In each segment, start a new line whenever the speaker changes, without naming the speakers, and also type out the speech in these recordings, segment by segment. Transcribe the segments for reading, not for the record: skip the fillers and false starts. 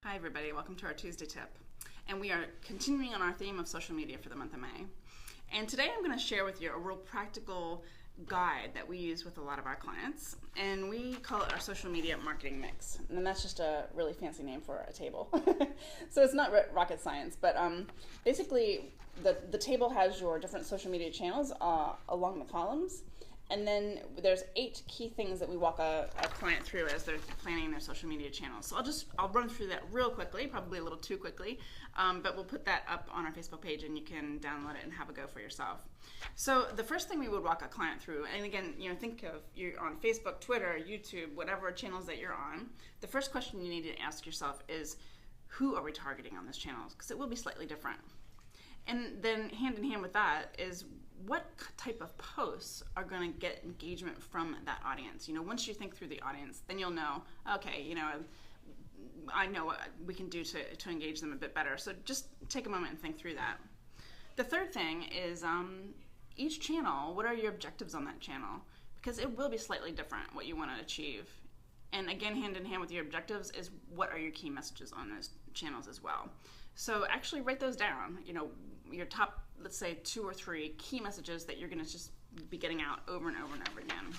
Hi everybody, welcome to our Tuesday tip. And we are continuing on our theme of social media for the month of May. And today I'm going to share with you a real practical guide that we use with a lot of our clients. And we call it our social media marketing mix. And that's just a really fancy name for a table. So it's not rocket science, but basically the table has your different social media channels along the columns. And then there's 8 key things that we walk a client through as they're planning their social media channels. So I'll run through that real quickly, probably a little too quickly, but we'll put that up on our Facebook page and you can download it and have a go for yourself. So the first thing we would walk a client through, and again, think of you're on Facebook, Twitter, YouTube, whatever channels that you're on, the first question you need to ask yourself is, who are we targeting on this channel? Because it will be slightly different. And then hand in hand with that is what type of posts are going to get engagement from that audience. Once you think through the audience, then you'll know, okay, I know what we can do to engage them a bit better. So just take a moment and think through that. The third thing is each channel, what are your objectives on that channel? Because it will be slightly different what you want to achieve. And again, hand in hand with your objectives is what are your key messages on those channels as well. So actually write those down, your top, let's say 2 or 3 key messages that you're going to just be getting out over and over and over again.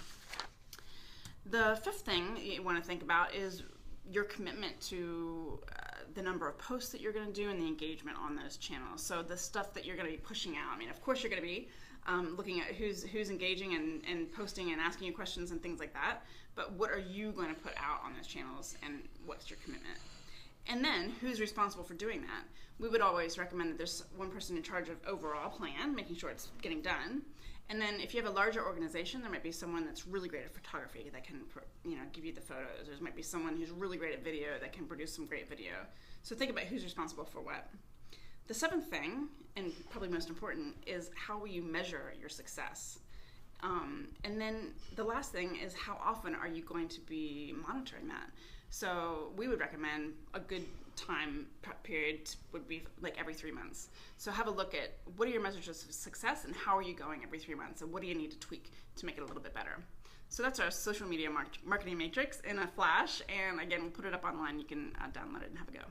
The fifth thing you want to think about is your commitment to the number of posts that you're going to do and the engagement on those channels. So the stuff that you're going to be pushing out. Of course you're going to be looking at who's engaging and posting and asking you questions and things like that, but what are you going to put out on those channels and what's your commitment? And then, who's responsible for doing that? We would always recommend that there's one person in charge of overall plan, making sure it's getting done. And then if you have a larger organization, there might be someone that's really great at photography that can give you the photos. There might be someone who's really great at video that can produce some great video. So think about who's responsible for what. The 7th thing, and probably most important, is how will you measure your success? And then the last thing is how often are you going to be monitoring that? So we would recommend a good time period would be like every 3 months. So have a look at what are your measures of success and how are you going every 3 months and what do you need to tweak to make it a little bit better. So that's our social media marketing matrix in a flash, and again, we'll put it up online. You can download it and have a go.